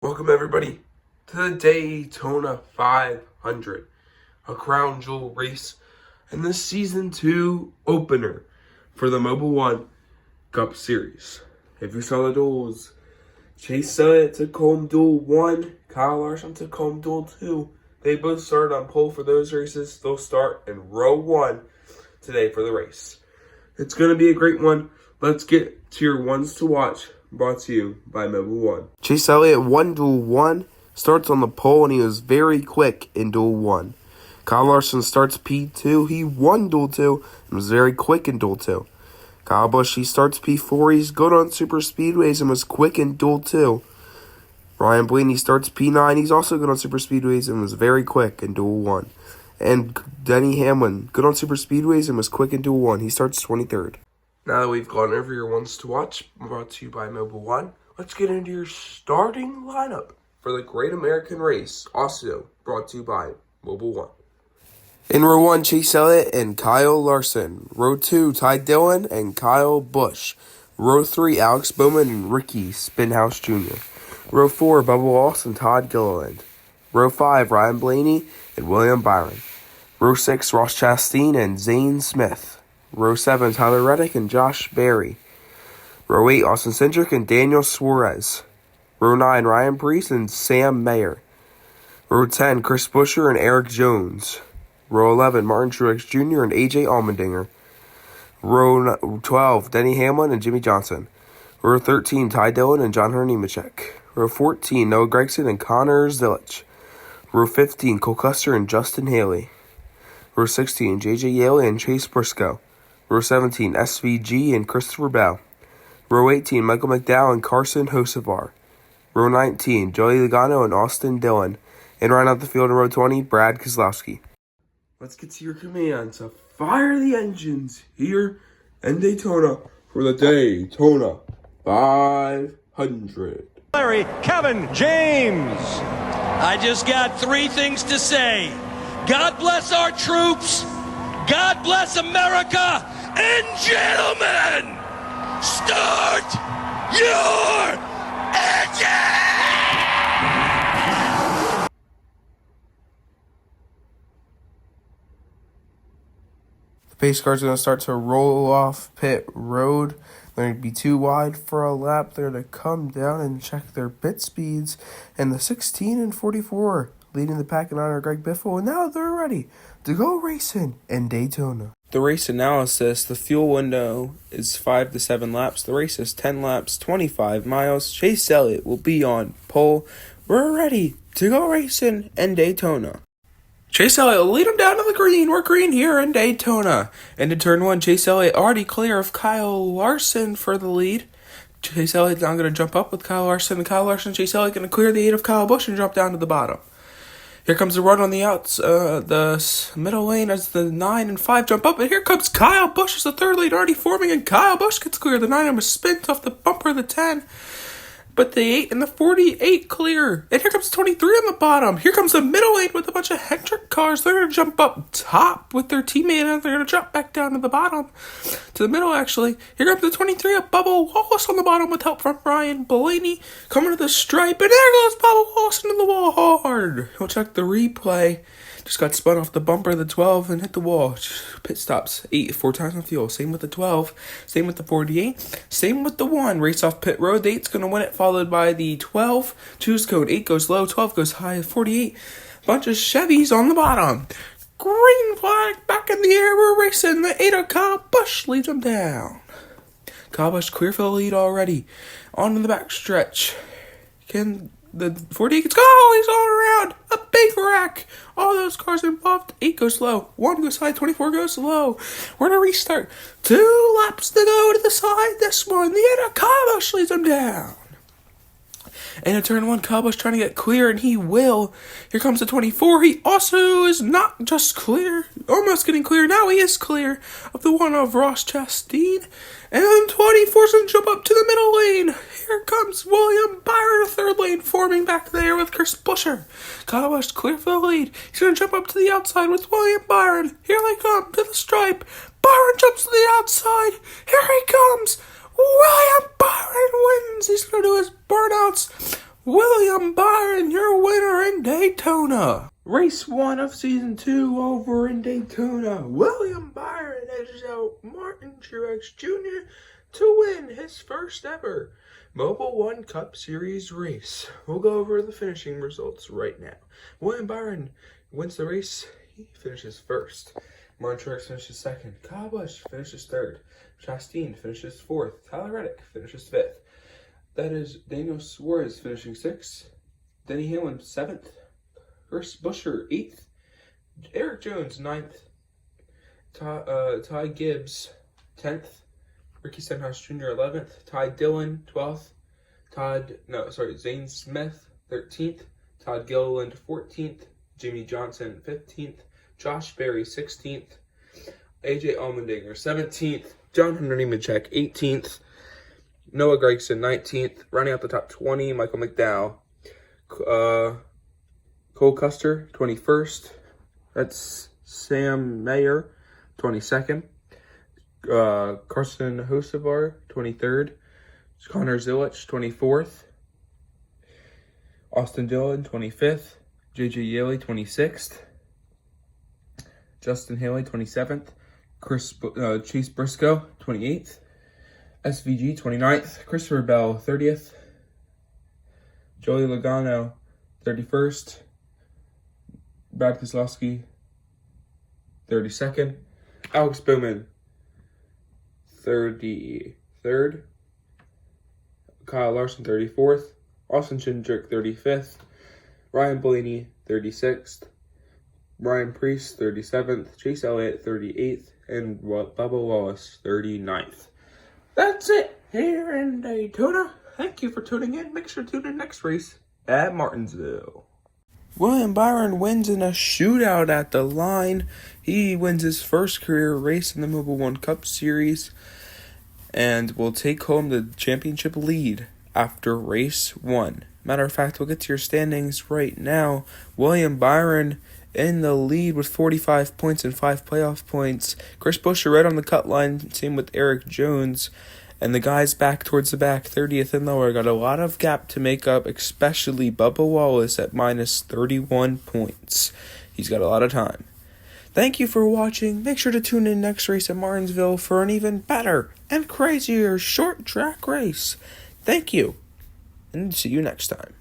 Welcome everybody to the Daytona 500, a crown jewel race, and the Season 2 opener for the Mobil 1 Cup Series. If you saw the duels, Chase Elliott took home duel 1, Kyle Larson took home duel 2. They both started on pole for those races. They'll start in row 1 today for the race. It's going to be a great one. Let's get to your ones to watch, brought to you by Mobil 1. Chase Elliott won duel 1, starts on the pole, and he was very quick in duel 1. Kyle Larson starts P2. He won duel 2 and was very quick in duel 2. Kyle Busch, he starts P4. He's good on super speedways and was quick in duel 2. Ryan Blaney starts P9. He's also good on super speedways and was very quick in duel 1. And Denny Hamlin, good on super speedways and was quick in duel 1. He starts 23rd. Now that we've gone over your ones to watch, brought to you by Mobil 1, let's get into your starting lineup for the Great American Race, also brought to you by Mobil 1. In row 1, Chase Elliott and Kyle Larson. Row 2, Ty Dillon and Kyle Busch. Row 3, Alex Bowman and Ricky Spinhouse Jr. Row 4, Bubba Wallace and Todd Gilliland. Row 5, Ryan Blaney and William Byron. Row 6, Ross Chastain and Zane Smith. Row 7, Tyler Reddick and Josh Berry. Row 8, Austin Cindric and Daniel Suarez. Row 9, Ryan Preece and Sam Mayer. Row 10, Chris Buescher and Eric Jones. Row 11, Martin Truex Jr. and AJ Allmendinger. Row 12, Denny Hamlin and Jimmy Johnson. Row 13, Ty Dillon and John Hunter Nemechek. Row 14, Noah Gragson and Connor Zilic. Row 15, Cole Custer and Justin Haley. Row 16, J.J. Yeley and Chase Briscoe. Row 17, SVG and Christopher Bell. Row 18, Michael McDowell and Carson Hocevar. Row 19, Joey Logano and Austin Dillon. And right out the field in row 20, Brad Keselowski. Let's get to your commands to fire the engines here in Daytona for the Daytona 500. Larry, Kevin James. I just got three things to say. God bless our troops. God bless America. And gentlemen, start your engine! The pace cars are going to start to roll off pit road. They're going to be too wide for a lap. They're going to come down and check their pit speeds. And the 16 and 44 leading the pack in honor of Greg Biffle. And now they're ready to go racing in Daytona. The race analysis, the fuel window is 5 to 7 laps. The race is 10 laps, 25 miles. Chase Elliott will be on pole. We're ready to go racing in Daytona. Chase Elliott will lead him down to the green. We're green here in Daytona. Into turn 1, Chase Elliott already clear of Kyle Larson for the lead. Chase Elliott now going to jump up with Kyle Larson. And Kyle Larson and Chase Elliott going to clear the 8 of Kyle Busch and jump down to the bottom. Here comes the run on the outs, the middle lane as the 9 and 5 jump up. And here comes Kyle Busch as the third lead already forming. And Kyle Busch gets clear. The 9 was spent off the bumper of the 10. But the 8 and the 48 clear. And here comes 23 on the bottom. Here comes the middle lane with a bunch of Hendrick cars. They're going to jump up top with their teammate, and they're going to drop back down to the bottom. To the middle, actually. Here comes the 23 of Bubba Wallace on the bottom with help from Ryan Blaney. Coming to the stripe, and there goes Bubba Wallace into the wall hard. We'll check the replay. Just got spun off the bumper of the 12 and hit the wall. Pit stops 4 times on fuel. Same with the 12. Same with the 48. Same with the 1. Race off pit road. The 8's going to win it, followed by the 12. Choose code. 8 goes low. 12 goes high. 48. Bunch of Chevys on the bottom. Green flag back in the air. We're racing. The 8 of Kyle Busch leads them down. Kyle Busch clear for the lead already. On to the back stretch. Can the 48 gets go. He's all around. A big wreck. All those cars involved. 8 goes low. 1 goes high. 24 goes low. We're going to restart. 2 laps to go to the side. This one. The 8 of Kyle Busch leads him down. And in turn 1, Kyle Busch trying to get clear, and he will. Here comes the 24. He also is not just clear. Almost getting clear. Now he is clear of the 1 of Ross Chastain. And then 24's going to jump up to the middle lane. Here comes William Byron, the third lane, forming back there with Chris Buescher. Kyle Busch clear for the lead. He's going to jump up to the outside with William Byron. Here they come to the stripe. Byron jumps to the outside. Here he comes. William Byron wins. He's going to do his burnouts. William Byron, your winner in Daytona. Race 1 of Season 2 over in Daytona. William Byron edges out Martin Truex Jr. to win his first ever Mobile One Cup Series race. We'll go over the finishing results right now. William Byron wins the race. He finishes first. Martin Truex finishes second. Kyle Busch finishes third. Chastain finishes fourth. Tyler Reddick finishes fifth. That is Daniel Suarez finishing sixth. Denny Hamlin seventh. Chris Buescher eighth. Eric Jones ninth. Ty Gibbs 10th. Ricky Stenhouse Jr. 11th. Ty Dillon 12th. Zane Smith 13th. Todd Gilliland 14th. Jimmy Johnson 15th. Josh Berry 16th. AJ Allmendinger 17th. John Henry Nemechek 18th. Noah Gragson 19th. Running out the top 20, Michael McDowell. Cole Custer 21st. That's Sam Mayer 22nd. Carson Hocevar 23rd. Connor Zilic 24th. Austin Dillon 25th. JJ Yeley 26th. Justin Haley 27th. Chase Briscoe 28th. SVG 29th. Christopher Bell 30th. Joey Logano 31st. Brad Keselowski 32nd. Alex Bowman 33rd. Kyle Larson 34th. Austin Cindric 35th. Ryan Blaney 36th. Ryan Preece 37th. Chase Elliott 38th. And Bubba Wallace 39th. That's it here in Daytona. Thank you for tuning in. Make sure to tune in next race at Martinsville. William Byron wins in a shootout at the line. He wins his first career race in the Mobile One Cup Series and will take home the championship lead after race 1. Matter of fact, we'll get to your standings right now. William Byron in the lead with 45 points and 5 playoff points. Chris Buescher right on the cut line, same with Eric Jones. And the guys back towards the back, 30th and lower, got a lot of gap to make up, especially Bubba Wallace at minus 31 points. He's got a lot of time. Thank you for watching. Make sure to tune in next race at Martinsville for an even better and crazier short track race. Thank you, and see you next time.